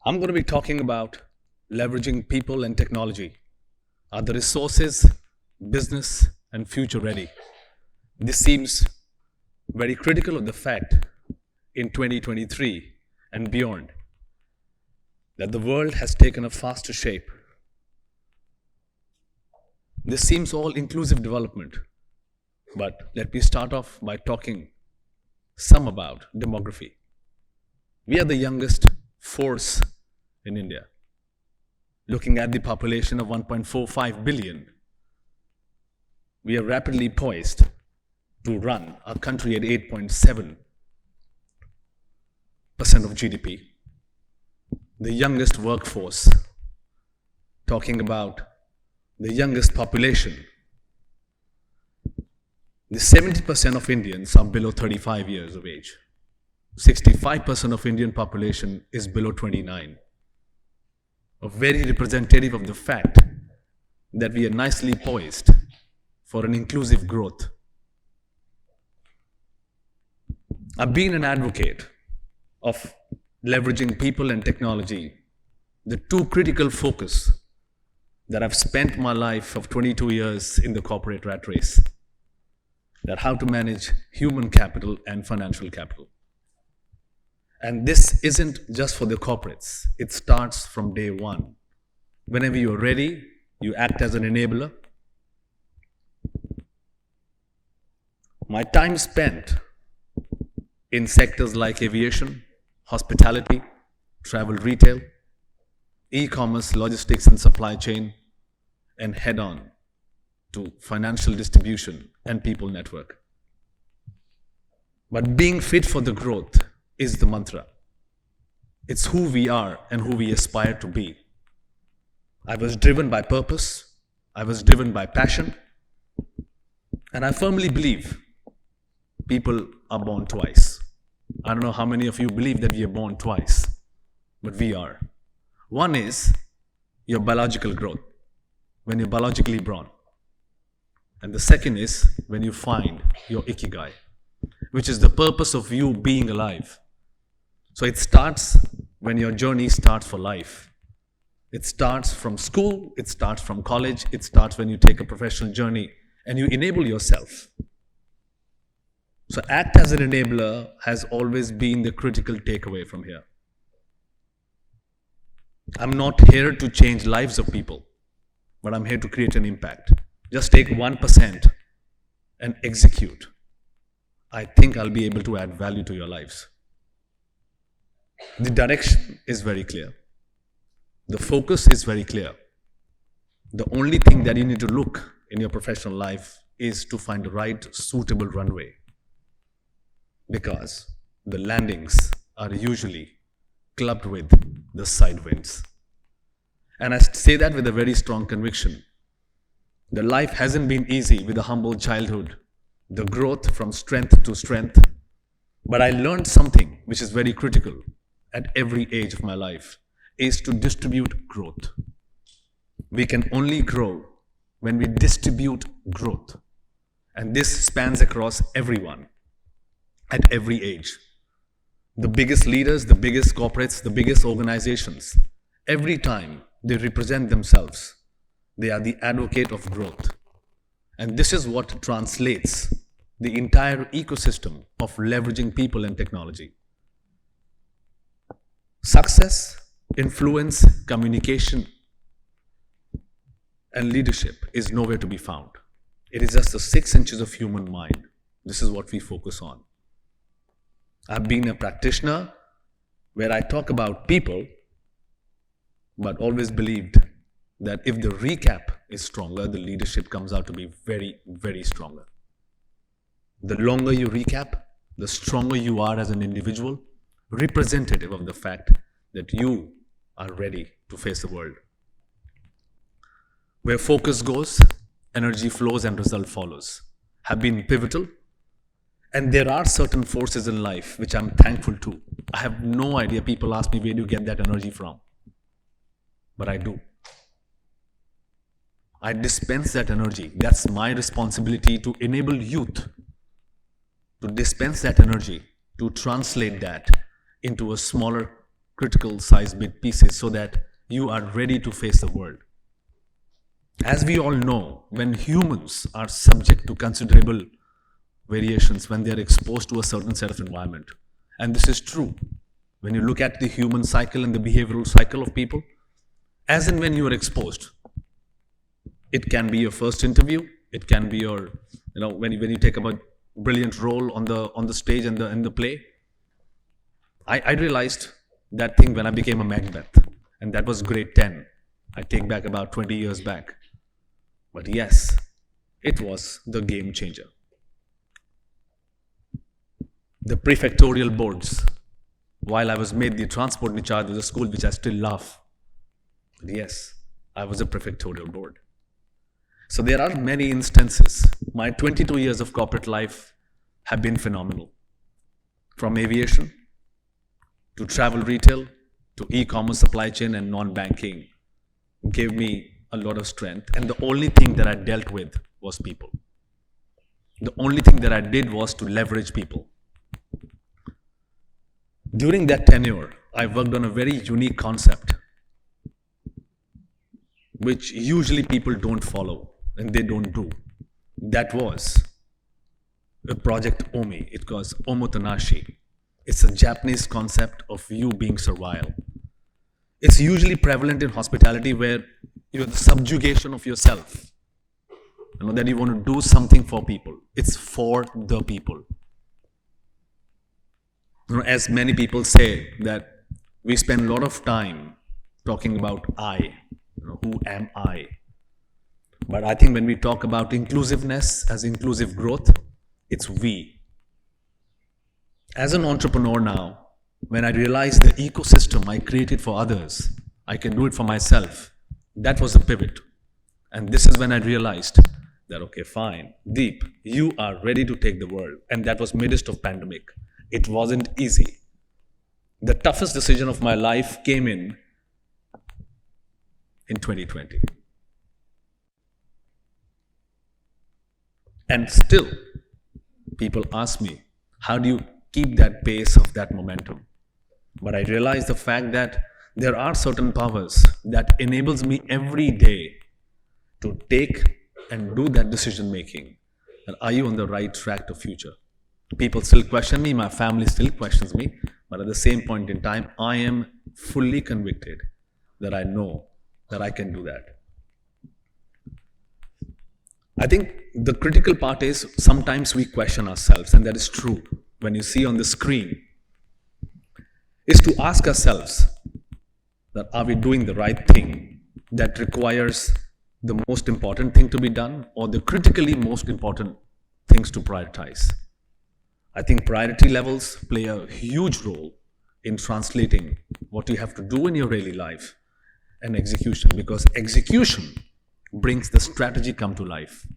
I'm going to be talking about leveraging people and technology. Are the resources, business, and future ready? This seems very critical of the fact in 2023 and beyond that the world has taken a faster shape. This seems all inclusive development, but let me start off by talking some about demography. We are the youngest force in India. Looking at the population of 1.45 billion, we are rapidly poised to run our country at 8.7% of GDP. The youngest workforce, talking about the youngest population. The 70% of Indians are below 35 years of age. 65% of Indian population is below 29. A very representative of the fact that we are nicely poised for an inclusive growth. I've been an advocate of leveraging people and technology, the two critical focus that I've spent my life of 22 years in the corporate rat race, that how to manage human capital and financial capital. And this isn't just for the corporates. It starts from day one. Whenever you're ready, you act as an enabler. My time spent in sectors like aviation, hospitality, travel retail, e-commerce, logistics and supply chain, and head-on to financial distribution and people network. But being fit for the growth is the mantra. It's who we are and who we aspire to be. I was driven by purpose. I was driven by passion. And I firmly believe people are born twice. I don't know how many of you believe that we are born twice, but we are. One is your biological growth, when you're biologically born. And the second is when you find your ikigai, which is the purpose of you being alive. So it starts when your journey starts for life. It starts from school, it starts from college, it starts when you take a professional journey and you enable yourself. So act as an enabler has always been the critical takeaway from here. I'm not here to change lives of people, but I'm here to create an impact. Just take 1% and execute. I think I'll be able to add value to your lives. The direction is very clear. The focus is very clear. The only thing that you need to look in your professional life is to find the right suitable runway, because the landings are usually clubbed with the side winds. And I say that with a very strong conviction. The life hasn't been easy with a humble childhood, the growth from strength to strength. But I learned something which is very critical at every age of my life, is to distribute growth. We can only grow when we distribute growth. And this spans across everyone at every age. The biggest leaders, the biggest corporates, the biggest organizations, every time they represent themselves, they are the advocate of growth. And this is what translates the entire ecosystem of leveraging people and technology. Success, influence, communication, and leadership is nowhere to be found. It is just the 6 inches of human mind. This is what we focus on. I've been a practitioner where I talk about people, but always believed that if the recap is stronger, the leadership comes out to be very, very stronger. The longer you recap, the stronger you are as an individual, representative of the fact that you are ready to face the world. Where focus goes, energy flows and result follows, have been pivotal. And there are certain forces in life which I'm thankful to. I have no idea. People ask me, where do you get that energy from? But I do. I dispense that energy. That's my responsibility to enable youth to dispense that energy, to translate that into a smaller critical size bit pieces so that you are ready to face the world. As we all know, when humans are subject to considerable variations, when they are exposed to a certain set of environment, and this is true, when you look at the human cycle and the behavioral cycle of people, as and when you are exposed, it can be your first interview, it can be your, when you take up a brilliant role on the stage and the play. I realized that thing when I became a Macbeth, and that was grade 10. I take back about 20 years back. But yes, it was the game changer. The prefectorial boards, while I was made the transport in charge of the school, which I still love. But yes, I was a prefectorial board. So there are many instances. My 22 years of corporate life have been phenomenal. From aviation, to travel retail, to e-commerce supply chain and non-banking, gave me a lot of strength. And the only thing that I dealt with was people. The only thing that I did was to leverage people. During that tenure, I worked on a very unique concept, which usually people don't follow and they don't do. That was a project Omi. It was Omotanashi. It's a Japanese concept of you being servile. It's usually prevalent in hospitality where you're the subjugation of yourself. That you want to do something for people. It's for the people. As many people say that we spend a lot of time talking about I, who am I? But I think when we talk about inclusiveness as inclusive growth, it's we. As an entrepreneur now, when I realized the ecosystem I created for others, I can do it for myself. That was a pivot. And this is when I realized that, okay, fine, Deep, you are ready to take the world. And that was midst of pandemic. It wasn't easy. The toughest decision of my life came in 2020. And still, people ask me, how do you keep that pace of that momentum? But I realize the fact that there are certain powers that enables me every day to take and do that decision making. And are you on the right track to future? People still question me, my family still questions me, but at the same point in time, I am fully convicted that I know that I can do that. I think the critical part is sometimes we question ourselves, and that is true. When you see on the screen, is to ask ourselves that are we doing the right thing that requires the most important thing to be done or the critically most important things to prioritize. I think priority levels play a huge role in translating what you have to do in your daily life and execution, because execution brings the strategy come to life.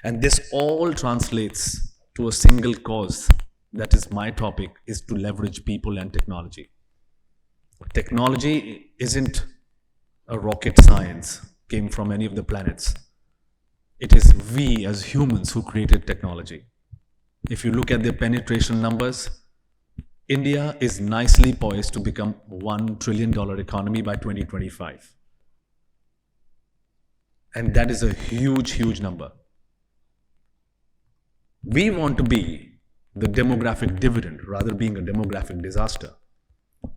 And this all translates to a single cause. That is my topic, is to leverage people and technology. Technology isn't a rocket science, came from any of the planets. It is we as humans who created technology. If you look at the penetration numbers, India is nicely poised to become $1 trillion economy by 2025. And that is a huge, huge number. We want to be the demographic dividend rather than being a demographic disaster.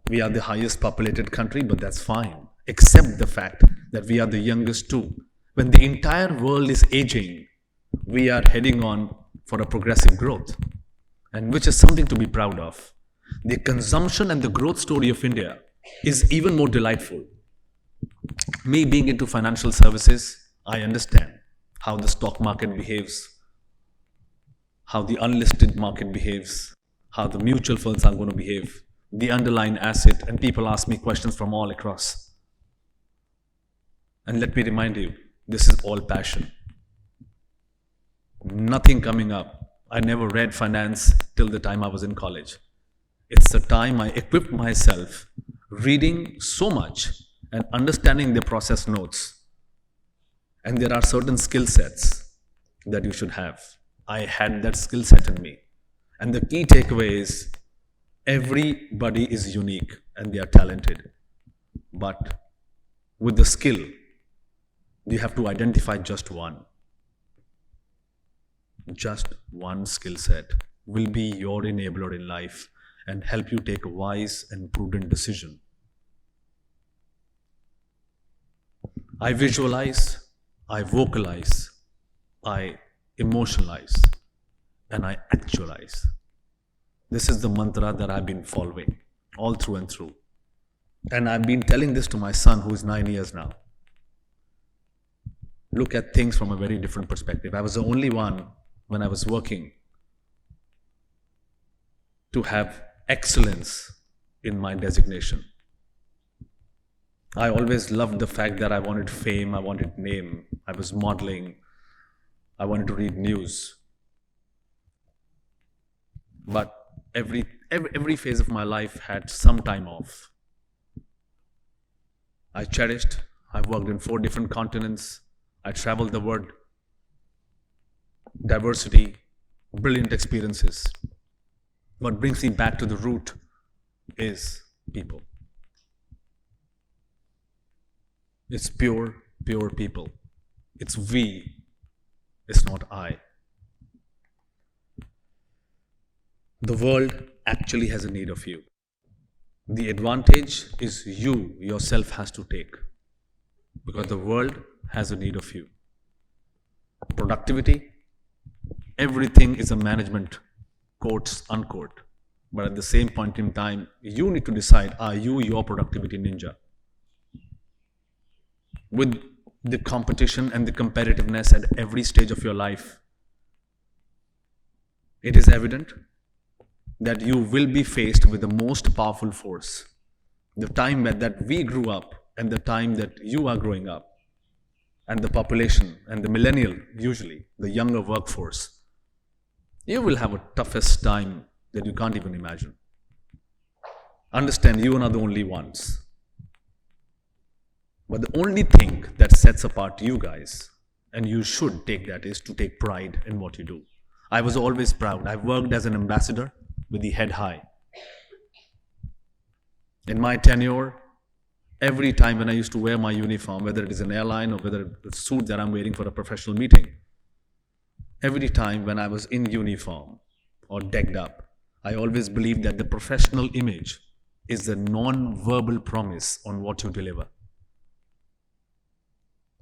We are the highest populated country, but that's fine, except the fact that we are the youngest too. When the entire world is aging, we are heading on for a progressive growth, and which is something to be proud of. The consumption and the growth story of India is even more delightful. Me being into financial services, I understand how the stock market behaves, how the unlisted market behaves, how the mutual funds are going to behave, the underlying asset, and people ask me questions from all across. And let me remind you, this is all passion. Nothing coming up. I never read finance till the time I was in college. It's the time I equipped myself reading so much and understanding the process notes. And there are certain skill sets that you should have. I had that skill set in me. And the key takeaway is everybody is unique and they are talented. But with the skill, you have to identify just one. Just one skill set will be your enabler in life and help you take a wise and prudent decision. I visualize, I vocalize, I emotionalize, and I actualize. This is the mantra that I've been following all through and through. And I've been telling this to my son, who is 9 years now. Look at things from a very different perspective. I was the only one, when I was working, to have excellence in my designation. I always loved the fact that I wanted fame, I wanted name, I was modeling, I wanted to read news. But every phase of my life had some time off. I cherished, I've worked in 4 different continents, I traveled the world, diversity, brilliant experiences. What brings me back to the root is people. It's pure people. It's we, it's not I. The world actually has a need of you. The advantage is you yourself has to take, because the world has a need of you. Productivity, everything is a management, quotes, unquote. But at the same point in time, you need to decide, are you your productivity ninja? With the competition and the competitiveness at every stage of your life, it is evident that you will be faced with the most powerful force. The time that we grew up and the time that you are growing up, and the population and the millennial, usually the younger workforce, you will have a toughest time that you can't even imagine. Understand, you are not the only ones. But the only thing that sets apart you guys, and you should take that, is to take pride in what you do. I was always proud. I worked as an ambassador with the head high. In my tenure, every time when I used to wear my uniform, whether it is an airline or whether it's a suit that I'm wearing for a professional meeting, every time when I was in uniform or decked up, I always believed that the professional image is the non-verbal promise on what you deliver.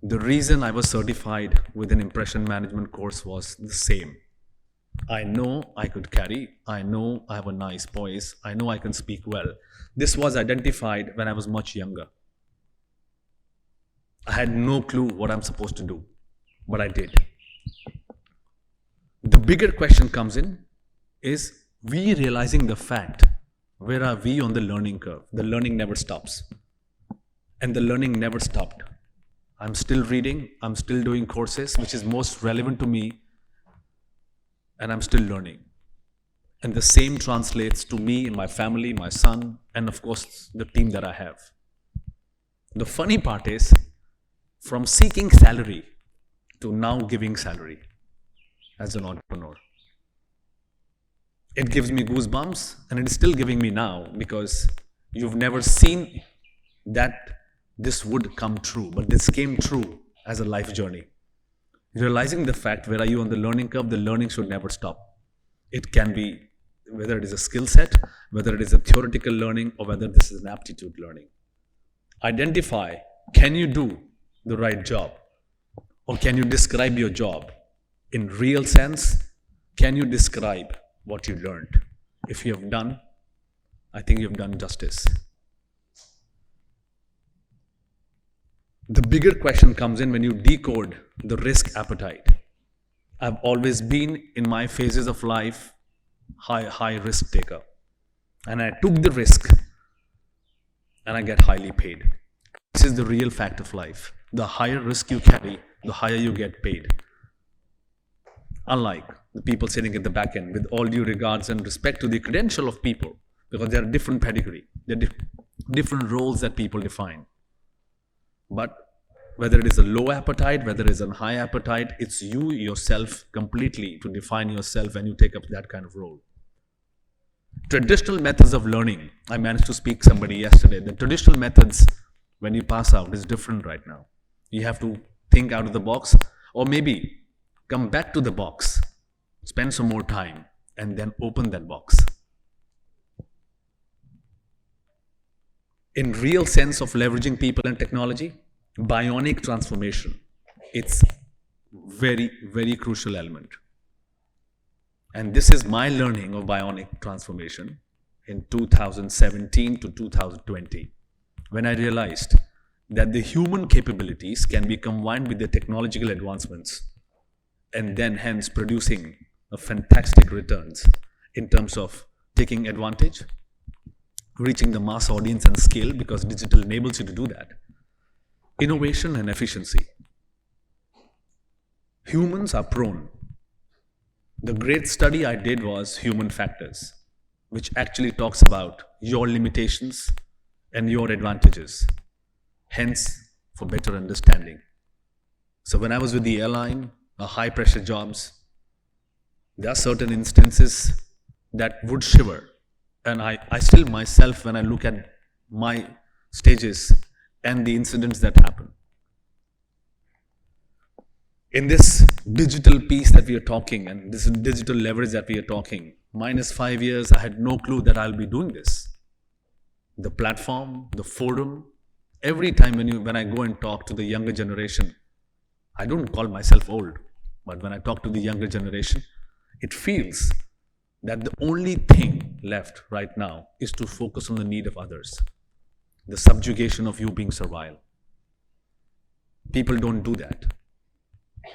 The reason I was certified with an impression management course was the same. I know I could carry, I know I have a nice voice, I know I can speak well. This was identified when I was much younger. I had no clue what I'm supposed to do, but I did. The bigger question comes in is we realizing the fact, where are we on the learning curve? The learning never stops. And the learning never stopped. I'm still reading, I'm still doing courses, which is most relevant to me, and I'm still learning. And the same translates to me and my family, my son, and of course, the team that I have. The funny part is, from seeking salary to now giving salary as an entrepreneur. It gives me goosebumps, and it is still giving me now, because you've never seen that this would come true, but this came true as a life journey. Realizing the fact, where are you on the learning curve? The learning should never stop. It can be, whether it is a skill set, whether it is a theoretical learning, or whether this is an aptitude learning. Identify, can you do the right job? Or can you describe your job in real sense? Can you describe what you learned? If you have done, I think you've done justice. The bigger question comes in when you decode the risk appetite. I've always been, in my phases of life, high risk taker. And I took the risk, and I get highly paid. This is the real fact of life. The higher risk you carry, the higher you get paid. Unlike the people sitting at the back end, with all due regards and respect to the credential of people, because there are different pedigree, there are different roles that people define. But whether it is a low appetite, whether it is a high appetite, it's you yourself completely to define yourself when you take up that kind of role. Traditional methods of learning, I managed to speak somebody yesterday. The traditional methods when you pass out is different right now. You have to think out of the box, or maybe come back to the box, spend some more time, and then open that box. In real sense of leveraging people and technology, bionic transformation, it's very, very crucial element. And this is my learning of bionic transformation in 2017 to 2020, when I realized that the human capabilities can be combined with the technological advancements, and then hence producing a fantastic returns in terms of taking advantage, reaching the mass audience and scale, because digital enables you to do that. Innovation and efficiency. Humans are prone. The great study I did was Human Factors, which actually talks about your limitations and your advantages, hence for better understanding. So when I was with the airline, high pressure jobs, there are certain instances that would shiver. And I still myself, when I look at my stages and the incidents that happen. In this digital piece that we are talking, and this digital leverage that we are talking, minus 5 years, I had no clue that I'll be doing this. The platform, the forum, every time when I go and talk to the younger generation, I don't call myself old, but when I talk to the younger generation, it feels that the only thing left right now is to focus on the need of others, the subjugation of you being servile. People don't do that.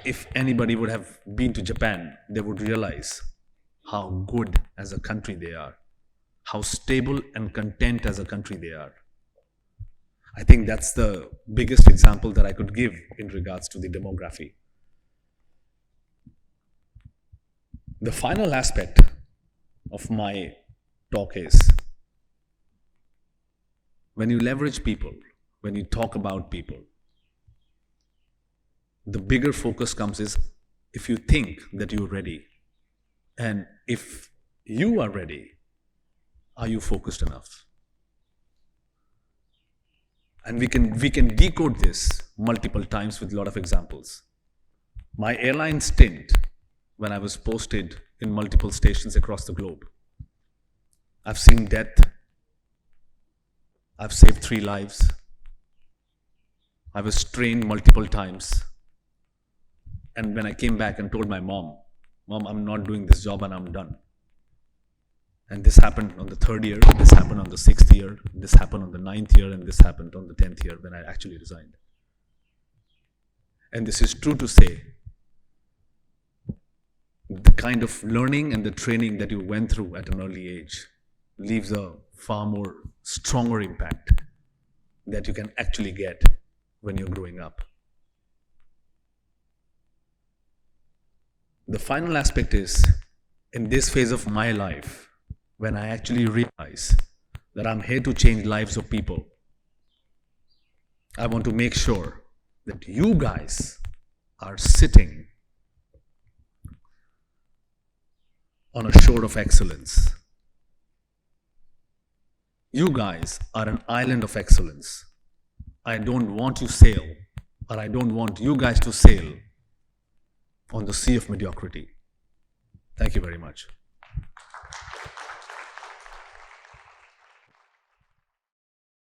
If anybody would have been to Japan, they would realize how good as a country they are, how stable and content as a country they are. I think that's the biggest example that I could give in regards to the demography. The final aspect of my talk is, when you leverage people, when you talk about people, the bigger focus comes is if you think that you're ready, and if you are ready, are you focused enough? And we can decode this multiple times with a lot of examples. My airline stint, when I was posted in multiple stations across the globe, I've seen death. I've saved 3 lives. I was trained multiple times. And when I came back and told my mom, I'm not doing this job and I'm done. And this happened on the 3rd year, this happened on the 6th year, this happened on the 9th year, and this happened on the 10th year when I actually resigned. And this is true to say, the kind of learning and the training that you went through at an early age leaves a far more stronger impact that you can actually get when you're growing up. The final aspect is, in this phase of my life, when I actually realize that I'm here to change lives of people, I want to make sure that you guys are sitting on a shore of excellence. You guys are an island of excellence. I don't want you sail, or I don't want you guys to sail on the sea of mediocrity. Thank you very much.